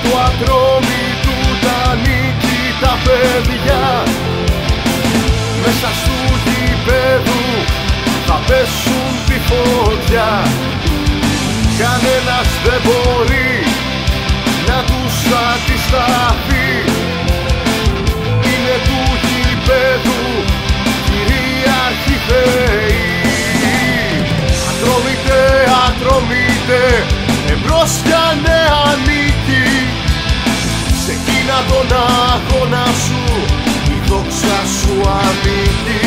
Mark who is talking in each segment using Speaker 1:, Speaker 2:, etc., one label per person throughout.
Speaker 1: του Ατρόμητου τα νίκη τα παιδιά. Μέσα στου γηπέδου θα πέσουν τη φωτιά. Κανένας δεν μπορεί να τους αντισταθεί. Είναι του γηπέδου κυρίαρχοι θεοί. Ατρόμητε, ατρόμητε, εμπρός για νέα νίκη. Σε εκείνα τον αγώνα σου η δόξα σου ανήκει.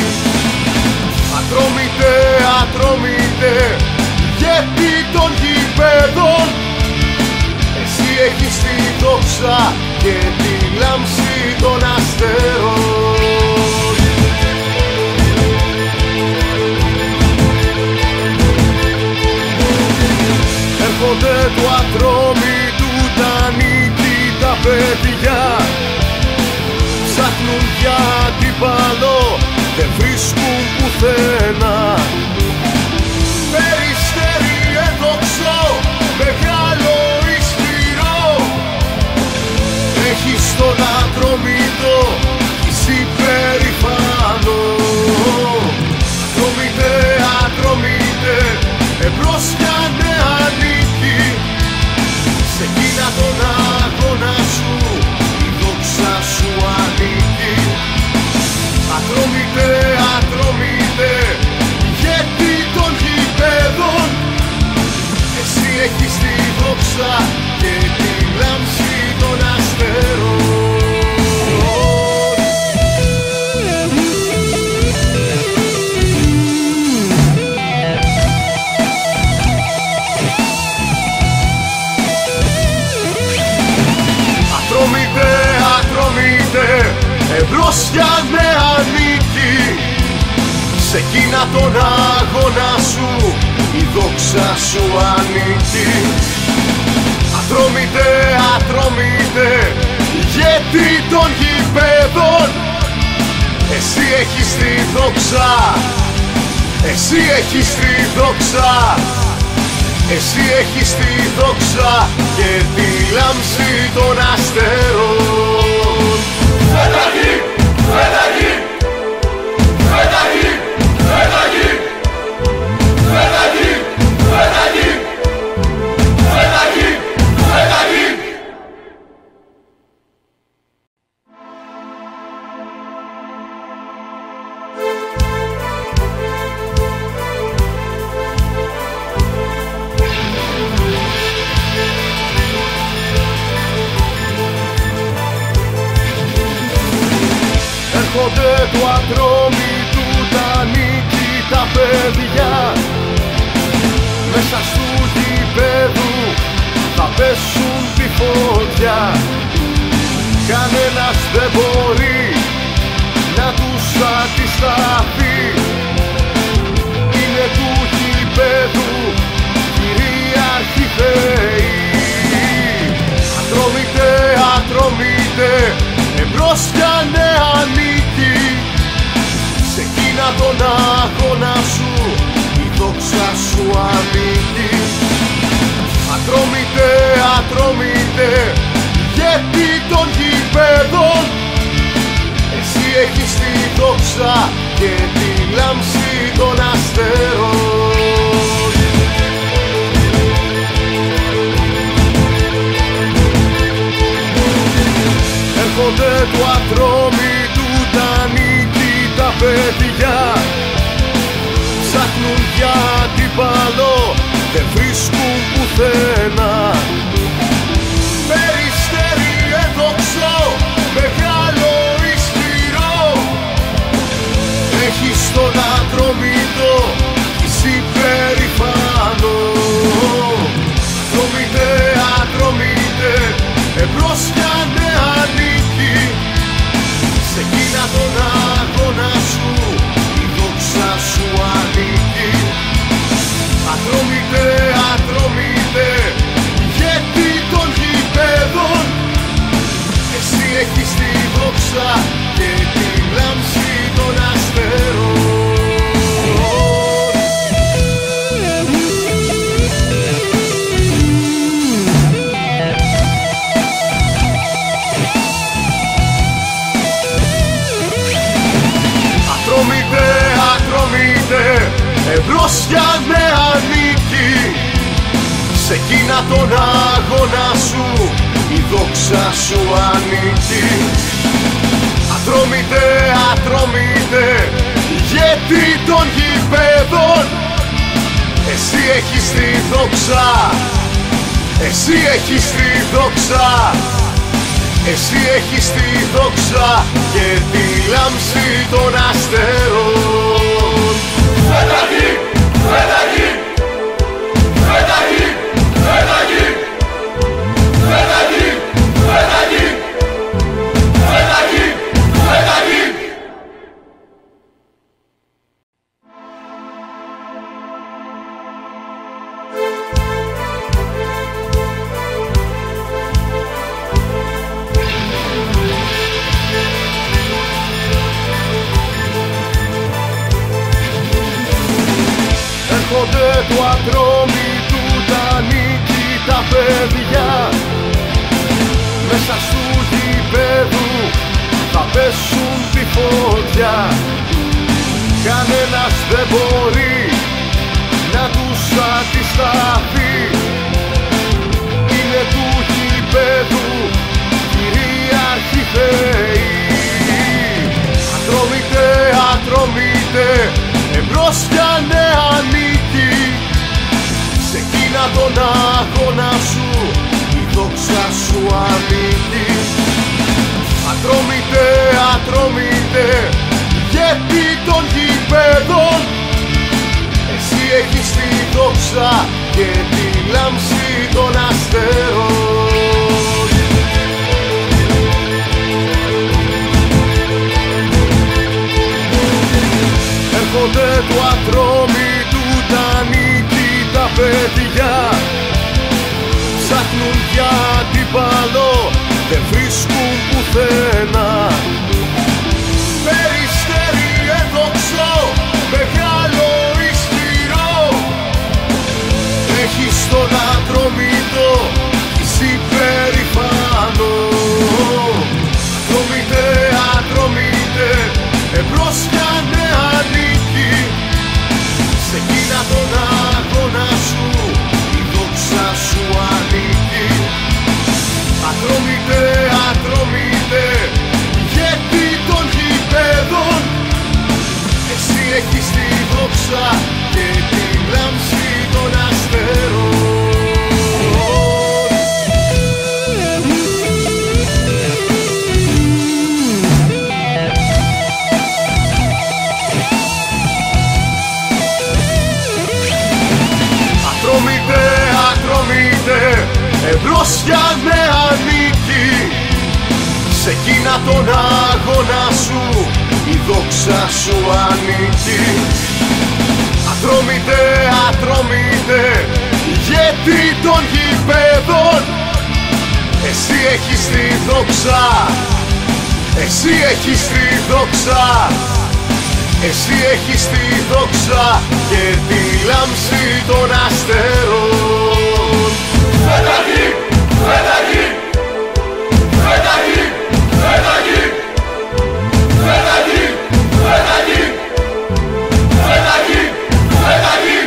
Speaker 1: Ατρόμητε, ατρόμητε, ηγέτη των γηπέδων. Εσύ έχεις τη δόξα και τη λάμψη των αστέρων. Έρχονται του Ατρόμητου τα νίκη τα παιδιά. Ψάχνουν για αντίπαλο, δεν βρίσκουν πουθενά. Περιστέρι εδόξο, μεγάλο ισχυρό, έχεις τον Ατρόμητο, είσαι περηφανό. Ατρόμητε, ατρόμητε, εμπρός για νέα νίκη. Σε εκείνα τον αγώνα σου η δόξα σου ανήκει. Ατρόμητε, ατρόμητε, ηγέτη των γηπέδων. Εσύ έχεις τη δόξα και τη λάμψη των αστέρων. Ατρόμητε, ατρόμητε, εμπρός για νέα νίκη. Σε εκείνα τον αγώνα σου η δόξα σου ανήκει. Ατρόμητε, ατρόμητε, ηγέτη των γηπέδων. Εσύ έχεις τη δόξα, εσύ έχεις τη δόξα, εσύ έχεις τη δόξα και τη λάμψη των αστέρων.
Speaker 2: Φέταγη, φέταγη, φέταγη, φέταγη, φέταγη, φέταγη, φέταγη, φέταγη.
Speaker 1: Έρχονται του Ατρόμητου τα νίκη τα παιδιά. Μέσα στου γηπέδου θα πέσουν τη φωτιά. Κανένας δεν μπορεί να τους αντισταθεί. Είναι του γηπέδου κυρίαρχοι θεοί. Ατρόμητε, ατρόμητε, εμπρός για νέα νίκη. Σε εκείνα τον αγώνα σου η δόξα σου ανήκει. Ατρόμητε, ατρόμητε, ηγέτη των γηπέδων. Εσύ έχεις τη δόξα και τη λάμψη των αστέρων. Έρχονται του Ατρόμητου τα νίκη τα παιδιά. Ψάχνουν για αντίπαλο, δεν βρίσκουν πουθενά. Περιστέρι εδόξο, μεγάλο ισχυρό, έχεις τον Ατρόμητο, είσαι περηφανό. Ατρόμητε, ατρόμητε, εμπρός για νέα νίκη. Σε εκείνα τον αγώνα σου η δόξα σου ανήκει. Ατρόμητε, ατρόμητε, ηγέτη εμπρός για νέα νίκη. Σε εκείνα τον αγώνα σου η δόξα σου ανήκει. Ατρόμητε, ατρόμητε, ηγέτη των γηπέδων, εσύ έχεις τη δόξα, εσύ έχεις τη δόξα, εσύ έχεις τη δόξα και τη λάμψη των αστέρων.
Speaker 2: Φέταγη, φέταγη, φέταγη, φέταγη, φέταγη, φέταγη, φέταγη, φέταγη.
Speaker 1: Έρχονται του Ατρόμητου τα νίκητα παιδιά, μέσα στου γηπέδου θα πέσουν τη φωτιά. Κανένας δεν μπορεί να τους αντισταθεί, είναι του γηπέδου κυρίαρχοι θεοί. Ατρόμητε, ατρόμητε, εμπρός για νέα νίκη. Σε εκείνα τον αγώνα σου η δόξα σου ανήκει. Ατρόμητε, ατρόμητε, ηγέτη των γηπέδων, εσύ έχεις τη δόξα και τη λάμψη των αστέρων. Έρχονται του Ατρόμητου τα νίκητα παιδιά, ψάχνουν για αντίπαλο, δεν βρίσκουν πουθενά. Περιστέρι έδοξο, μεγάλο ισχυρό, έχεις τον Ατρόμητο, είσαι υπερηφανό. Ατρόμητε, ατρόμητε, εμπρός για νέα νίκη. Σε εκείνα τον αγώνα σου η δόξα σου ανήκει. Ατρόμητε, ατρόμητε, ηγέτη των γηπέδων, εσύ έχεις τη δόξα και τη λάμψη των αστέρων. Ατρόμητε, ατρόμητε, εμπρός για νέα νίκη. Σε εκείνα τον αγώνα σου η δόξα σου ανήκει. Ατρόμητε, ατρόμητε, ηγέτη των γηπέδων, εσύ έχεις τη δόξα, εσύ έχεις τη δόξα, εσύ έχεις τη δόξα και τη λάμψη των αστέρων.
Speaker 2: Φέταγη, φέταγη, φέταγη, φέταγη, φέταγη, φέταγη, φέταγη, φέταγη.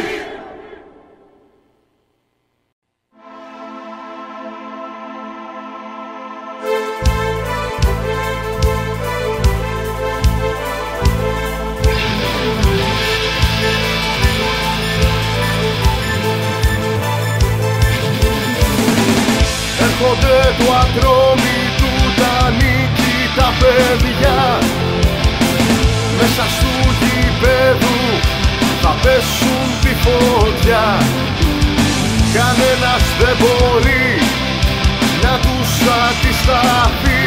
Speaker 1: Έρχονται του Ατρόμητου τα νίκητα παιδιά, μέσα στου γηπέδου θα πέσουν τη φωτιά. Κανένας δεν μπορεί να τους αντισταθεί,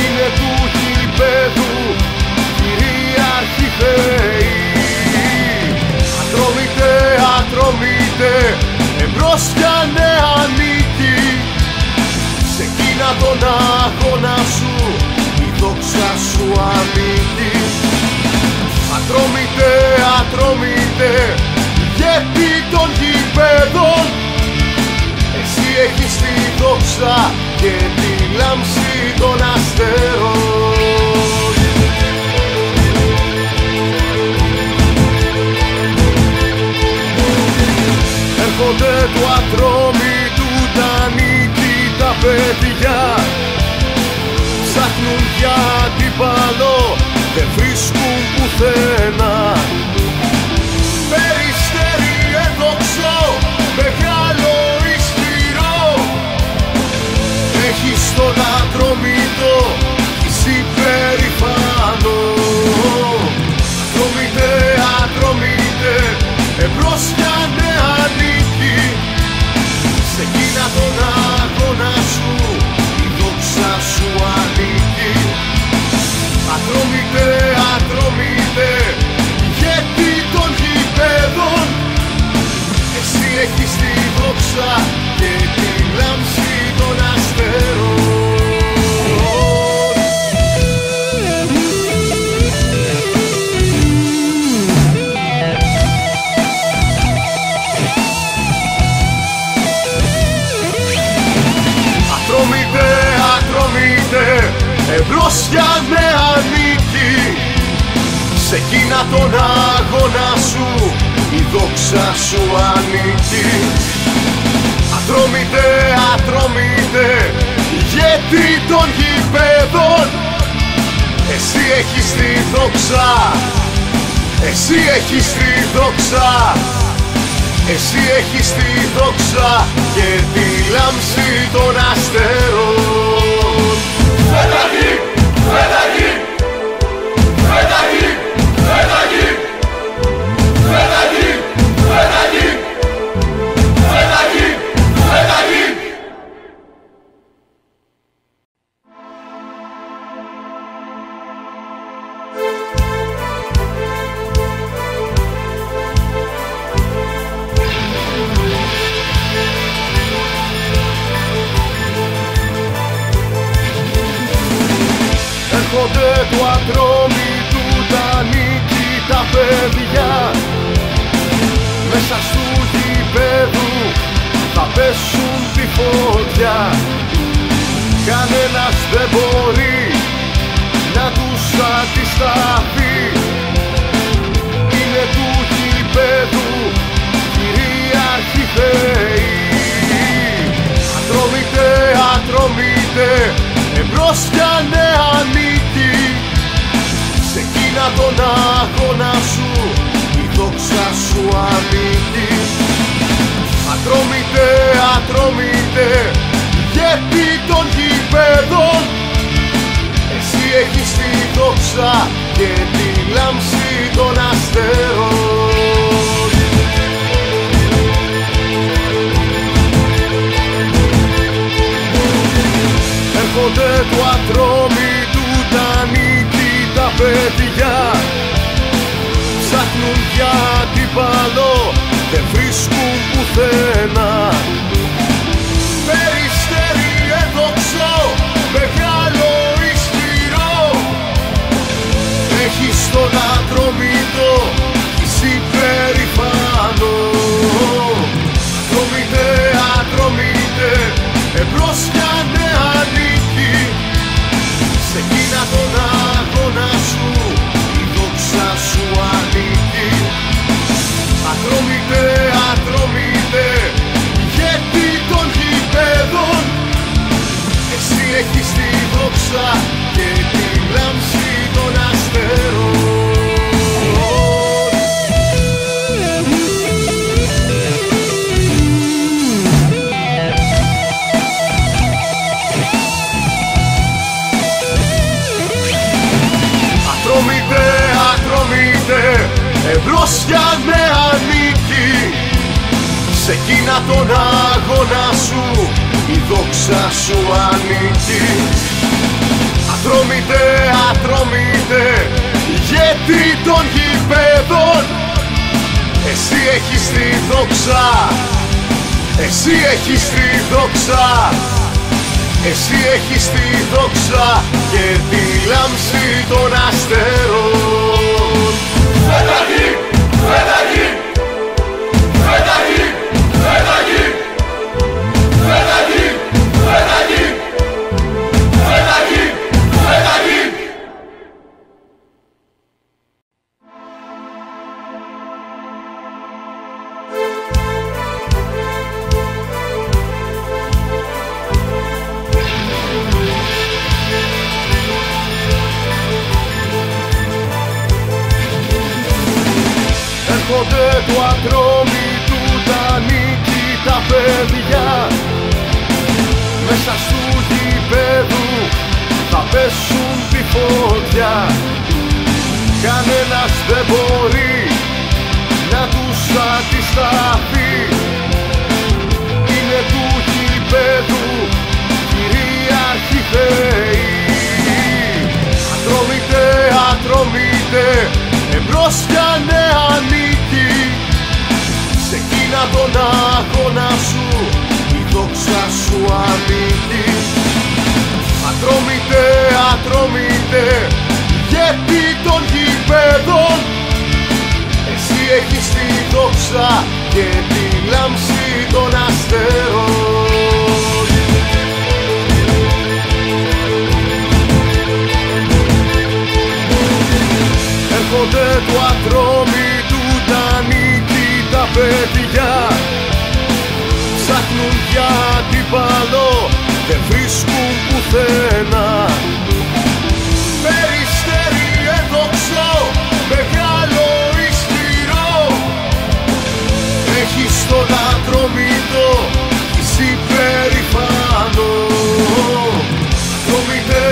Speaker 1: είναι του γηπέδου κυρίαρχοι θεοί. Ατρόμητε, ατρόμητε, εμπρός για νέα νίκη. Σε εκείνα τον αγώνα σου η δόξα σου ανήκει. Ατρόμητε, ατρόμητε, ηγέτη των γηπέδων, εσύ έχεις τη δόξα και τη λάμψη των αστέρων. Έρχονται του Ατρόμητου τα νίκη τα παιδιά. Ψάχνουν για αντίπαλο, δεν βρίσκουν πουθενά. Περιστέρι εδόξο, μεγάλο ισχυρό, έχει στον Ατρόμητο είσαι περηφανό. Ατρόμητε, Ατρόμητε, εμπρός για νέα νίκη. Σε εκείνα τον αγώνα σου η δόξα σου ανήκει. Ατρόμητε, Ατρόμητε, ηγέτη των γηπέδων, εσύ έχεις τη δόξα και τη λάμψη των αστέρων. Ατρόμητε, Ατρόμητε, εμπρός για νέα νίκη. Σε εκείνα τον αγώνα σου η δόξα σου ανήκει. Ατρόμητε, Ατρόμητε, ηγέτη των γηπέδων, εσύ έχεις τη δόξα, εσύ έχεις τη δόξα, εσύ έχεις τη δόξα και τη λάμψη των αστέρων.
Speaker 2: Φέταγη, φέταγη, φέταγη, φέταγη, φέταγη, φέταγη, φέταγη, φέταγη.
Speaker 1: Έρχονται του Ατρόμητου τα νίκη τα παιδιά. Μέσα στου γηπέδου θα πέσουν τη φωτιά. Κανένας δεν μπορεί να τους αντισταθεί. Είναι του γηπέδου κυρίαρχοι θεοί. Ατρόμητε, Ατρόμητε, εμπρός για νέα νίκη. Σε εκείνα τον αγώνα σου η δόξα σου ανήκει. Ατρόμητε, Ατρόμητε, ηγέτη των γηπέδων, εσύ έχεις τη δόξα και τη λάμψη των αστέρων. Έρχονται του Ατρόμητου τα νίκη τα παιδιά. Ψάχνουν για αντίπαλο, δεν βρίσκουν πουθενά. Περιστέρι εδόξο, μεγάλο ισχυρό, έχει στον Ατρόμητο είσαι περηφανό. Ατρόμητε, Ατρόμητε, εμπρός για νέα νίκη. Σε εκείνα τον αγώνα σου η δόξα σου ανήκει. Ατρόμητε, Ατρόμητε, ηγέτη των γηπέδων, εσύ έχεις τη δόξα και τη λάμψη των αστέρων. Ατρόμητε, Ατρόμητε, εμπρός για νέα νίκη. Σε εκείνα τον αγώνα σου η δόξα σου ανήκει. Ατρόμητε, Ατρόμητε, ηγέτη των γηπέδων, εσύ έχεις τη δόξα, εσύ έχεις τη δόξα, εσύ έχεις τη δόξα και τη λάμψη των αστέρων.
Speaker 2: Φέταγη, φέταγη, φέταγη, φέταγη, φέταγη, φέταγη, φέταγη, φέταγη.
Speaker 1: Έρχονται του ατρόμητου τα νίκη τα παιδιά, μέσα στου γηπέδου θα πέσουν τη φωτιά. Κανένας δεν μπορεί να τους αντισταθεί, είναι του γηπέδου κυρίαρχοι θεοί. Ατρόμητε, ατρόμητε, εμπρός για νέα νίκη, σε εκείνα τον αγώνα σου η δόξα σου ανήκει. Ατρόμητε, ατρόμητε, ηγέτη των γηπέδων, εσύ έχεις τη δόξα και τη λάμψη των αστέρων. Έρχονται του ατρόμητου τα νίκη τα παιδιά, ψάχνουν για αντίπαλο, δεν βρίσκουν πουθενά. Περιστέρι εδόξο, μεγάλο ισχυρό, έχεις τον Ατρόμητο, είσαι περηφανό. Ατρόμητε,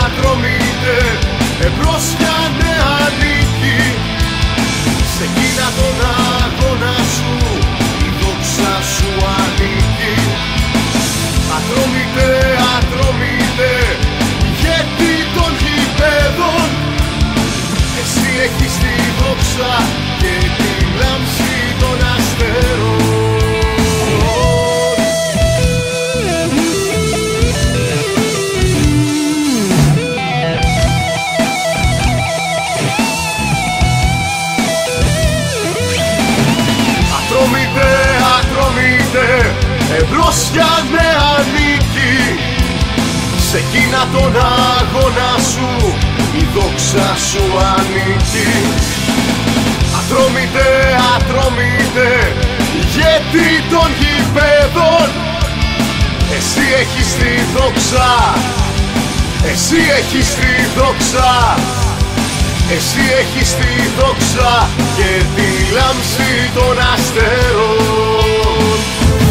Speaker 1: ατρόμητε, εμπρός για νέα νίκη, σε εκείνα τον αγώνα σου η δόξα σου ανήκει. Ατρόμητε, ατρόμητε, ηγέτη των γηπέδων, εσύ έχεις τη δόξα και τη λάμψη των αστέρων. Ατρόμητε, ατρόμητε, εμπρός για νέα νίκη, σε εκείνα τον αγώνα σου η δόξα σου ανήκει. Ατρόμητε, ατρόμητε, ηγέτη των γηπέδων, εσύ έχεις τη δόξα, εσύ έχεις τη δόξα, εσύ έχεις τη δόξα και τη λάμψη των αστέρων.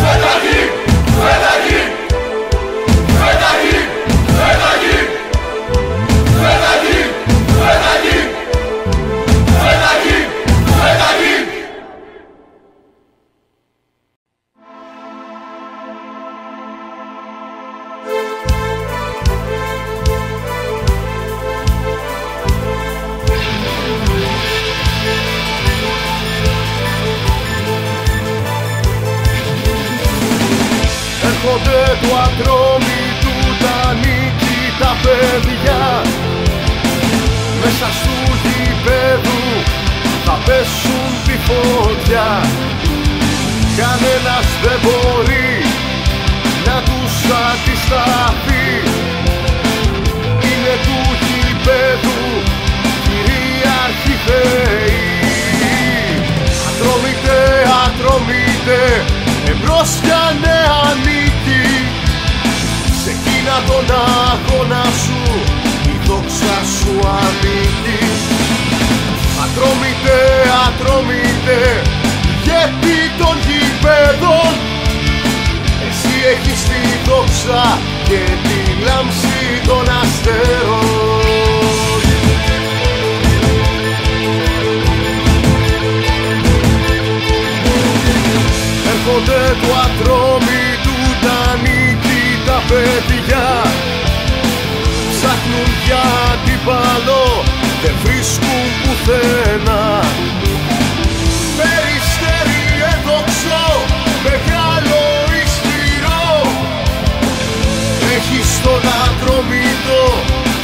Speaker 2: Φέταγη, φέταγη, φέταγη, φέταγη, φέταγη, φέταγη, φέταγη, φέταγη.
Speaker 1: Έρχονται του ατρόμητου τα νίκη τα παιδιά, μέσα στου γηπέδου θα πέσουν τη φωτιά. Κανένας δεν μπορεί να τους αντισταθεί, είναι του γηπέδου κυρίαρχοι θεοί. Ατρόμητε, ατρόμητε, εμπρός για νέα νίκη, σε εκείνα τον αγώνα σου η δόξα σου ανήκει. Ατρόμητε, ατρόμητε, ηγέτη των γηπέδων, εσύ έχεις τη δόξα και τη λάμψη των αστέρων. Έρχονται του ατρόμητου τα νίκη τα παιδιά, ψάχνουν για αντίπαλο, δεν βρίσκουν πουθενά. Περιστέρι εδόξο, μεγάλο ισχυρό, έχεις τον Ατρόμητο,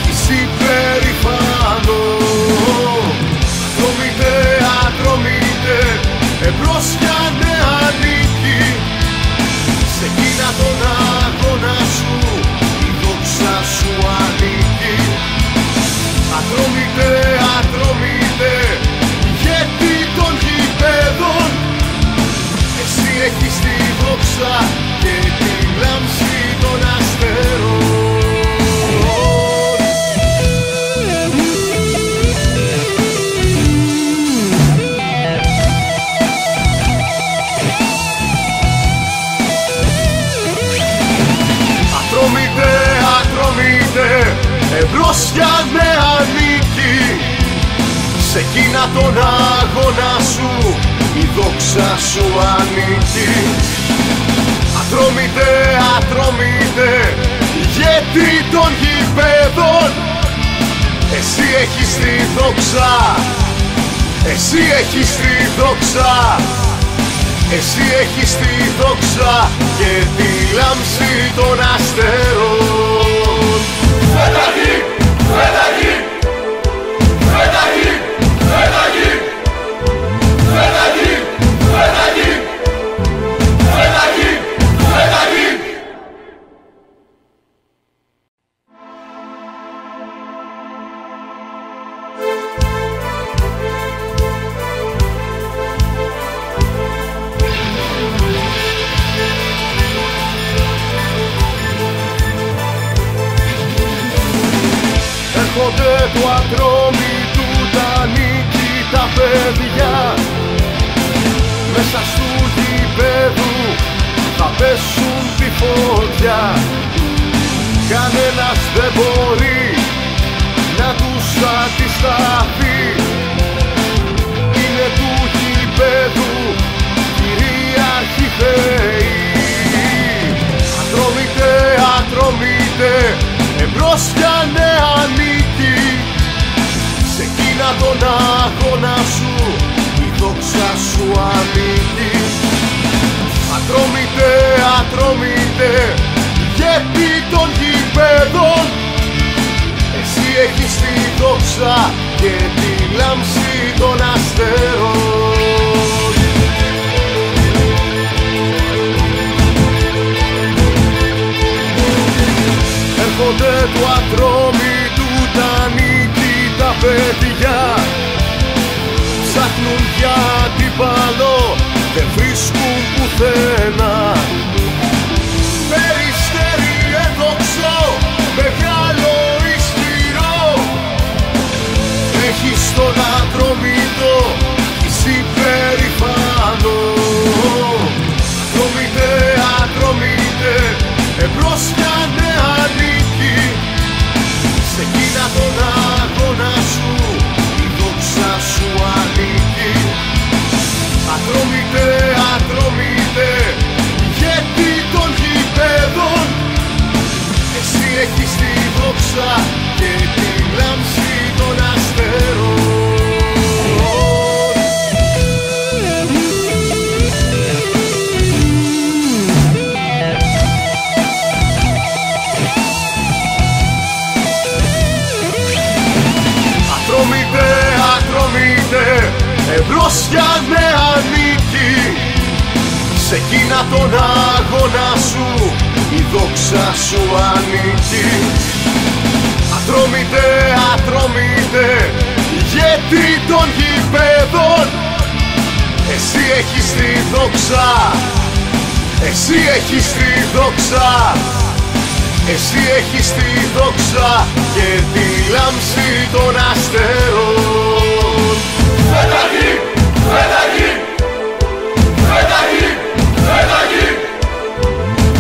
Speaker 1: είσαι περηφανό. Ατρόμητε, ατρόμητε, εμπρός για νέα νίκη, σε εκείνα τον αγώνα σου η δόξα σου ανήκει. Ατρόμητε, ατρόμητε, εμπρός για νέα νίκη. Σε εκείνα τον αγώνα σου η δόξα σου ανήκει. Ατρόμητε, ατρόμητε, γιατί των γηπέδων εσύ έχεις τη δόξα, εσύ έχεις τη δόξα, εσύ έχεις τη δόξα και τη λάμψη των αστέρων.
Speaker 2: Φέταγη, φέταγη, φέταγη, φέταγη, φέταγη, φέταγη, φέταγη, φέταγη.
Speaker 1: Έρχονται του Ατρόμητου τα νίκη τα παιδιά, μέσα στου γηπέδου θα πέσουν τη φωτιά. Κανένας δεν μπορεί να τους αντισταθεί, είναι του γηπέδου κυρίαρχοι θεοί. Ατρόμητε, ατρόμητε, εμπρός για νέα νίκη. Σε εκείνα τον αγώνα σου η δόξα σου ανήκει. Ατρόμητε, ατρόμητε, γιατί των γηπέδων εσύ έχεις τη δόξα και τη λάμψη των αστέρων. Έρχονται του Ατρόμητου τα νίκη τα παιδιά, ψάχνουν για αντίπαλο, δεν βρίσκουν πουθενά. Περιστέρι έδοξο, μεγάλο ισχυρό, έχεις τον Ατρόμητο, είσαι υπερηφανό. Ατρόμητε, ατρόμητε, εμπρός για νέα νίκη. Σε εκείνα τον αγώνα σου η δόξα σου ανήκει. Ατρόμητε, ατρόμητε, γιατί των γηπέδων εσύ έχεις τη δόξα και τη λάμψη των αστέρων. Ατρόμητε, ατρόμητε, εμπρός για νέα νίκη. Σε εκείνα τον αγώνα σου η δόξα σου ανήκει. Ατρόμητε, ατρόμητε, γιατί των γηπέδων εσύ έχεις τη δόξα, εσύ έχεις τη δόξα, εσύ έχεις τη δόξα και τη λάμψη των αστέρων.
Speaker 2: Φέταγη, φέταγη, φέταγη, φέταγη,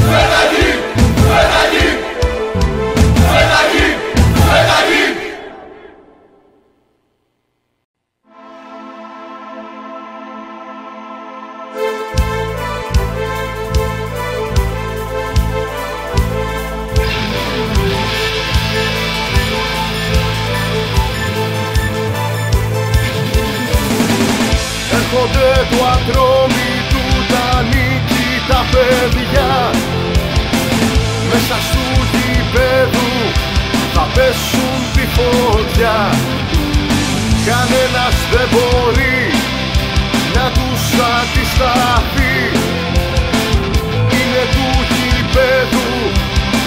Speaker 2: φέταγη, φέταγη, φέταγη, φέταγη.
Speaker 1: Έρχονται του Ατρόμητου τα νίκη τα παιδιά, μέσα στου γηπέδου θα πέσουν τη φωτιά. Κανένας δεν μπορεί να τους αντισταθεί, είναι του γηπέδου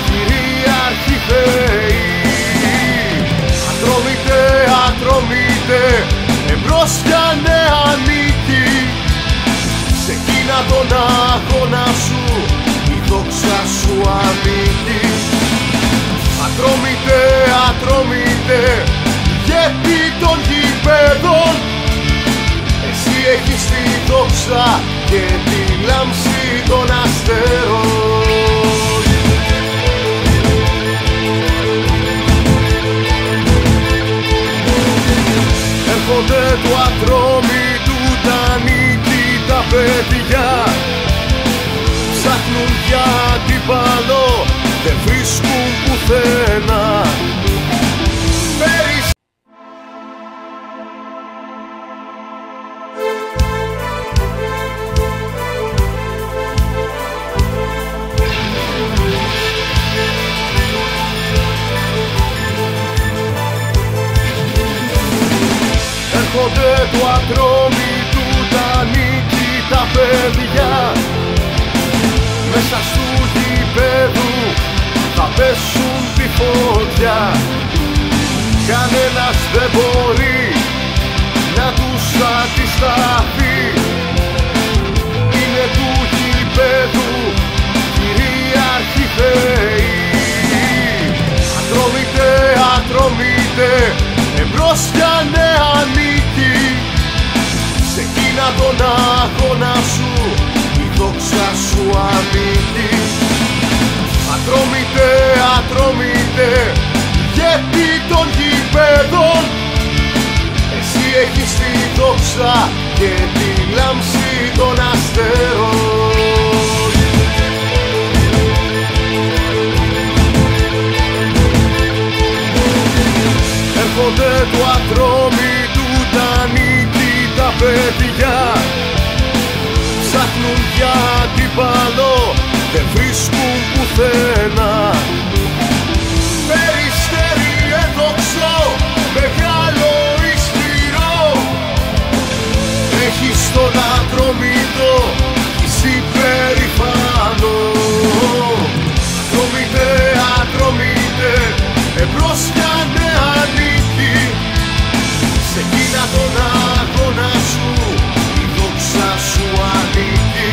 Speaker 1: κυρίαρχοι θεοί. Ατρόμητε, ατρόμητε, εμπρός για νέα νίκη. Σε εκείνα τον αγώνα σου η δόξα σου ανήκει. Ατρόμητε, ατρόμητε, γιατί των γηπέδων εσύ έχεις τη δόξα και τη λάμψη των αστέρων. πουθενά. Έρχονται του Ατρόμητου τα νίκη τα παιδιά, μέσα στου γηπέδου θα πέσουν τη φωτιά. Κανένας δεν μπορεί να τους αντισταθεί, είναι του γηπέδου κυρίαρχοι θεοί. Ατρόμητε, ατρόμητε, εμπρός για νέα νίκη, σε εκείνα τον αγώνα σου η δόξα σου ανήκει. Ατρόμητε, ατρόμητε, ηγέτη των γηπέδων, εσύ έχεις τη δόξα και τη λάμψη των αστέρων. Έρχονται του Ατρόμητου τα νίκη τα παιδιά, ψάχνουν για αντίπαλο, δεν βρίσκουν πουθενά. Περιστέρι εδόξο, μεγάλο ισχυρό, έχεις τον Ατρόμητο, είσαι περηφανό. Ατρόμητε, ατρόμητε, εμπρός για νέα νίκη, σε εκείνα τον αγώνα σου η δόξα σου ανήκει.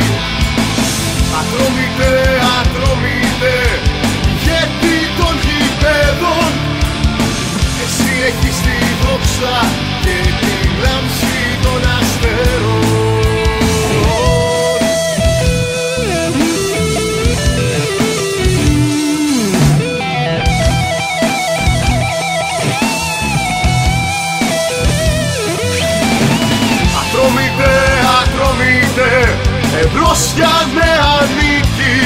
Speaker 1: Ατρόμητε, ατρόμητε, ηγέτη των γηπέδων, εσύ έχεις τη δόξα και τη λάμψη των αστέρων. Ατρόμητε, ατρόμητε, εμπρός για νέα νίκη,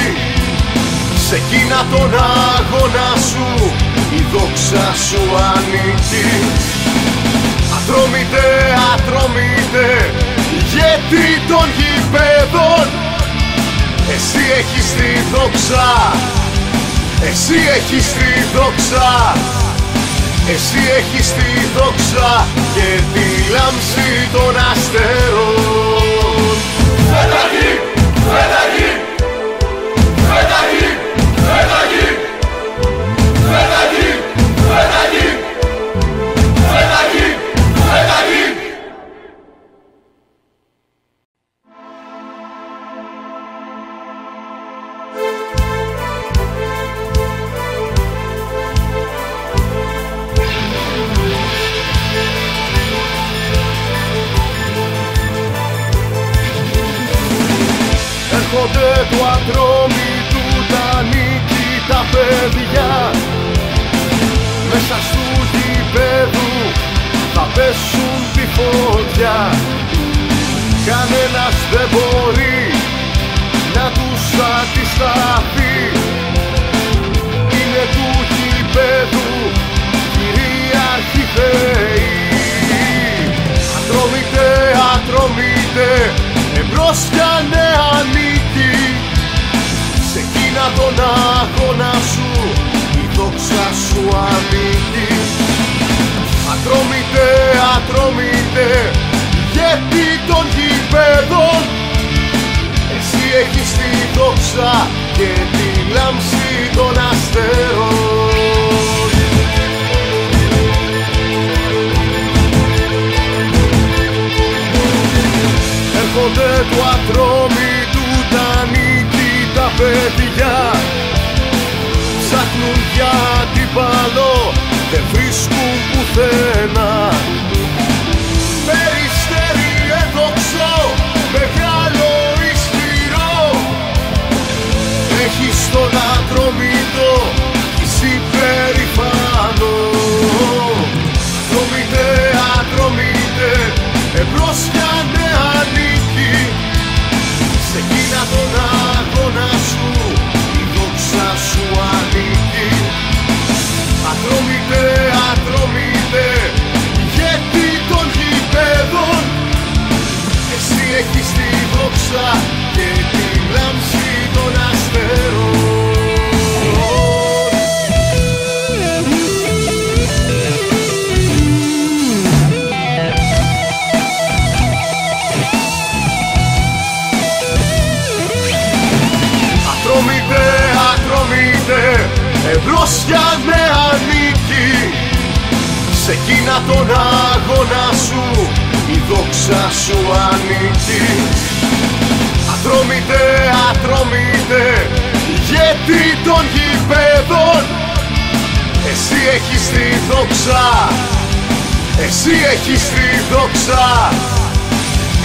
Speaker 1: σε εκείνα τον αγώνα σου η δόξα σου ανήκει. Ατρόμητε, ατρόμητε, ηγέτη των γηπέδων, εσύ έχεις τη δόξα, εσύ έχεις τη δόξα, εσύ έχεις τη δόξα και τη λάμψη των αστέρων.
Speaker 2: Φέταγη, φέταγη, φέταγη, φέταγη, φέταγη, φέταγη, φέταγη, φέταγη.
Speaker 1: Έρχονται του Ατρόμητου τα νίκη τα παιδιά, μέσα στου γηπέδου θα πέσουν τη φωτιά. Κανένας δεν μπορεί να τους αντισταθεί, είναι του γηπέδου κυρίαρχοι θεοί. Ατρόμητε, ατρόμητε, εμπρός για νέα νίκη, σε εκείνα τον αγώνα σου η δόξα σου ανήκει. Ατρόμητε, ατρόμητε, ηγέτη των γηπέδων, εσύ έχεις τη δόξα και τη λάμψη των αστέρων. Έρχονται του Ατρόμητου τα νίκη τα παιδιά, ψάχνουν για αντίπαλο, δεν βρίσκουν πουθενά. Περιστέρι εδόξο, μεγάλο ισχυρό, έχεις τον Ατρόμητο, είσαι περηφανό. Ατρόμητε, ατρόμητε, εμπρός για νέα νίκη, σε εκείνα τον αγώνα σου η δόξα σου ανήκει. έχεις τη δόξα και τη λάμψη των αστέρων. Ατρόμητε, ατρόμητε, εμπρός για νέα νίκη. Σε εκείνα τον αγώνα σου η δόξα σου ανήκει. Ατρόμητε, ατρόμητε, ηγέτη των γηπέδων. Εσύ έχεις τη δόξα, εσύ έχεις τη δόξα,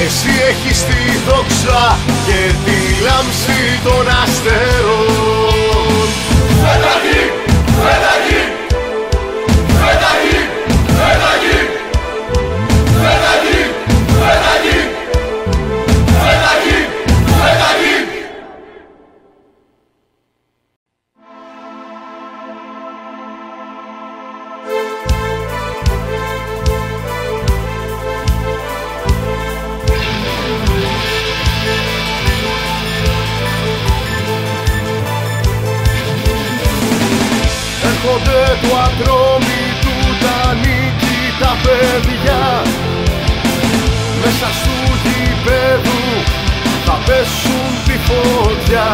Speaker 1: εσύ έχεις τη δόξα και τη λάμψη των αστέρων.
Speaker 2: Φέταγη, φέταγη, φέταγη, φέταγη, φέταγη, φέταγη, φέταγη, φέταγη.
Speaker 1: Έρχονται του Ατρόμητου τα νίκητα παιδιά. Μέσα στου γηπέδου θα πέσουν τη φωτιά.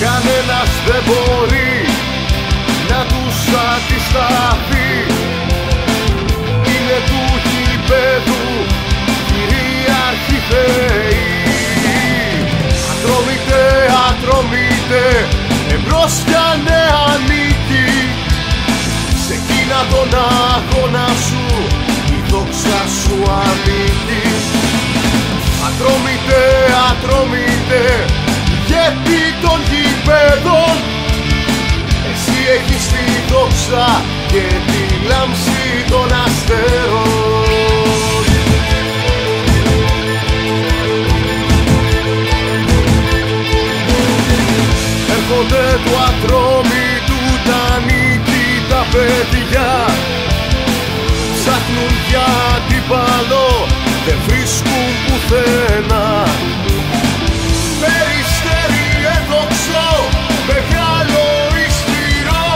Speaker 1: Κανένας δεν μπορεί να τους αντισταθεί. Είναι του γηπέδου κυρίαρχοι θεοί. Ατρόμητε, ατρόμητε, εμπρός για νέα νίκη. Σε εκείνα τον αγώνα σου η δόξα σου ανήκει. Ατρόμητε, ατρόμητε, ηγέτη των γηπέδων. Εσύ έχεις τη δόξα και τη λάμψη των αστέρων. Έρχονται του Ατρόμητου τα νίκητα παιδιά. Ψάχνουν για αντίπαλο, δεν βρίσκουν πουθενά. Περιστέρι έδοξο, μεγάλο ισχυρό,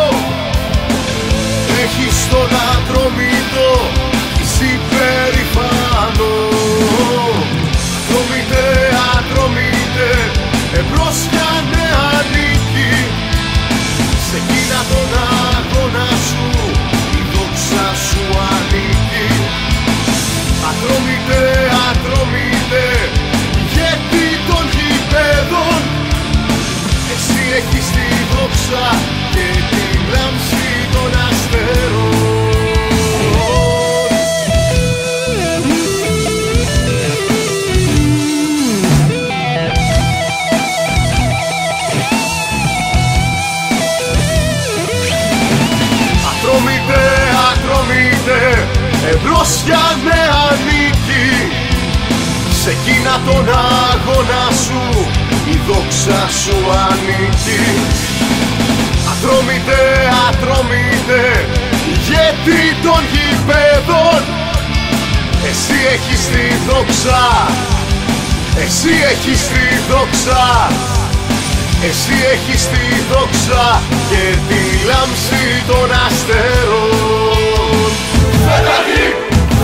Speaker 1: έχεις τον Ατρόμητο, είσαι υπερηφανό. Ατρόμητε, ατρόμητε, εμπρός για νέα νίκη. Σε εκείνα τον αγώνα σου η δόξα σου ανήκει. Ατρόμητε, ατρόμητε, ηγέτη των γηπέδων. Εσύ έχεις τη δόξα και τη λάμψη των αστέρων. Ατρόμητε, ατρόμητε, εμπρός για νέα νίκη. Σε εκείνα τον αγώνα σου η δόξα σου ανήκει. Ατρόμητε, ατρόμητε, ηγέτη των γηπέδων. Εσύ έχεις τη δόξα, εσύ έχεις τη δόξα, εσύ έχεις τη δόξα και τη λάμψη των αστέρων.
Speaker 2: Φέταγη,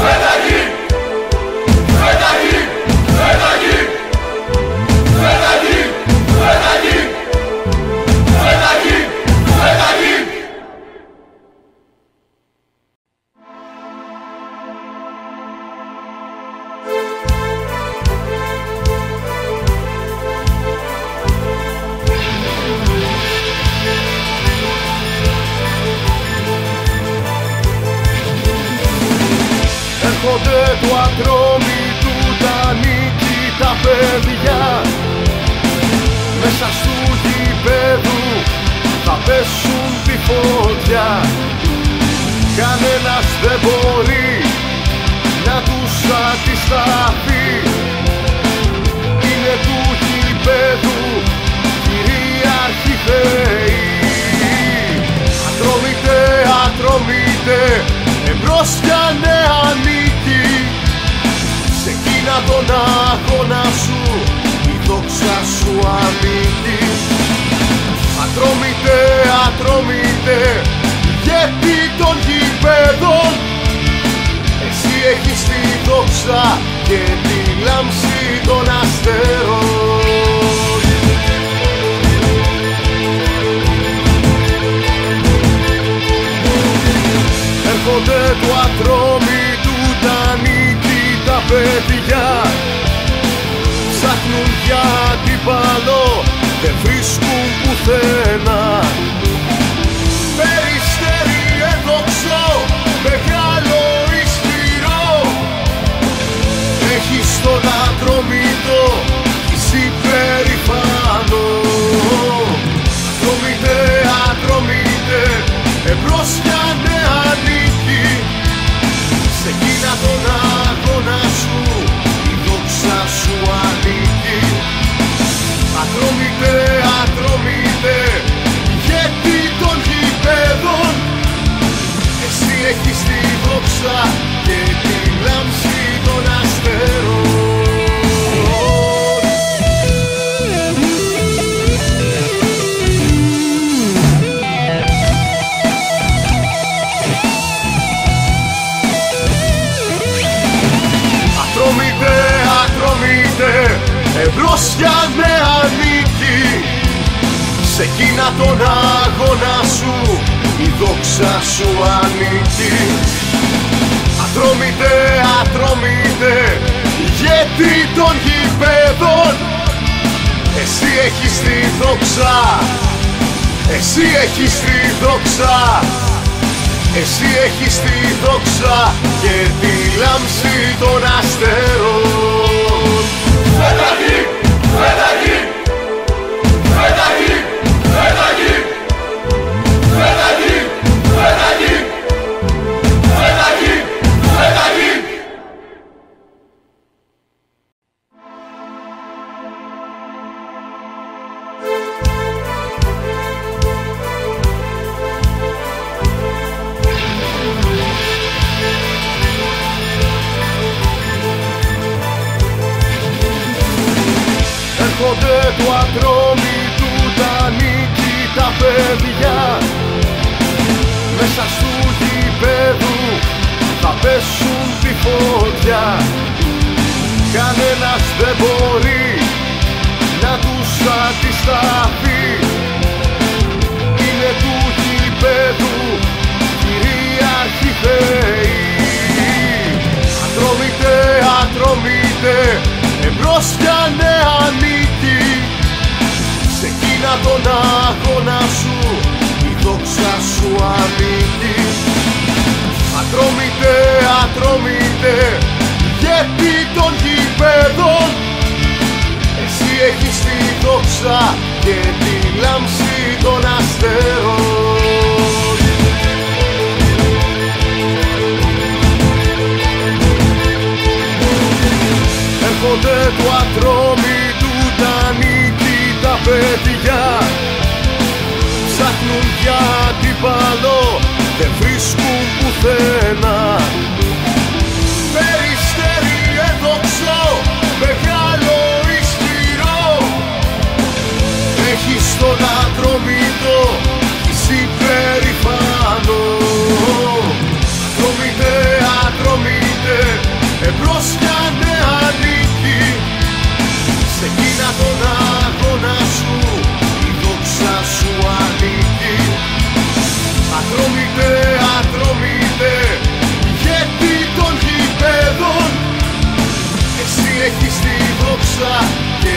Speaker 2: φέταγη, φέταγη, φέταγη, φέταγη, φέταγη, φέταγη, φέταγη.
Speaker 1: Έρχονται του Ατρόμητου τα νίκητα παιδιά. Μέσα στου γηπέδου θα πέσουν τη φωτιά. Κανένας δεν μπορεί να τους αντισταθεί. Είναι του γηπέδου κυρίαρχοι θεοί. Ατρόμητε, ατρόμητε, εμπρός για νέα νίκη. Σε εκείνα τον αγώνα σου η δόξα σου ανήκει. Ατρόμητε, ατρόμητε, ηγέτη των γηπέδων, εσύ έχεις τη δόξα και τη λάμψη των αστέρων. Έρχονται του ατρόμητου τα νίκη τα παιδιά, ψάχνουν για αντίπαλο, δεν βρίσκουν πουθενά. Περιστέρι εδόξο, μεγάλο ισχυρό, έχεις τον Ατρόμητο, είσαι περηφανό. Ατρόμητε, ατρόμητε, εμπρός για νέα νίκη, σε εκείνα τον αγώνα σου η δόξα σου ανήκει. Ατρόμητε, ατρόμητε, ηγέτη των γηπέδων, εσύ έχεις τη δόξα και τη λάμψη των αστέρων. Ατρόμητε, ατρόμητε, εμπρός για νέα νίκη, σε εκείνα τον αγώνα σου η δόξα σου ανήκει. Ατρόμητε, ατρόμητε, ηγέτη των γηπέδων, εσύ έχεις τη δόξα, εσύ έχεις τη δόξα, εσύ έχεις τη δόξα και τη λάμψη των αστέρων.
Speaker 2: Φέταγη, φέταγη, φέταγη, φέταγη, φέταγη, φέταγη, φέταγη, φέταγη.
Speaker 1: Έρχονται του Ατρόμητου τα νίκη τα παιδιά, μέσα στου γηπέδου θα πέσουν τη φωτιά. Κανένας δεν μπορεί να τους αντισταθεί, είναι του γηπέδου κυρίαρχοι θεοί. Ατρόμητε, ατρόμητε, εμπρός για νέα νίκη, σε εκείνα τον αγώνα σου η δόξα σου ανήκει. Ατρόμητε, ατρόμητε, ηγέτη των γηπέδων, εσύ έχεις τη δόξα και τη λάμψη των αστέρων. Έρχονται του Ατρόμητου τα νίκη τα παιδιά, ψάχνουν για αντίπαλο, δεν βρίσκουν πουθενά. Περιστέρι εδόξο, μεγάλο ισχυρό, έχεις τον Ατρόμητο, είσαι περηφανό. Ατρόμητε, ατρόμητε, εμπρός για νέα νίκη, σε εκείνα τον αγώνα σου η δόξα σου ανήκει. Ατρόμητε, ατρόμητε, ηγέτη των γηπέδων, εσύ έχεις τη δόξα και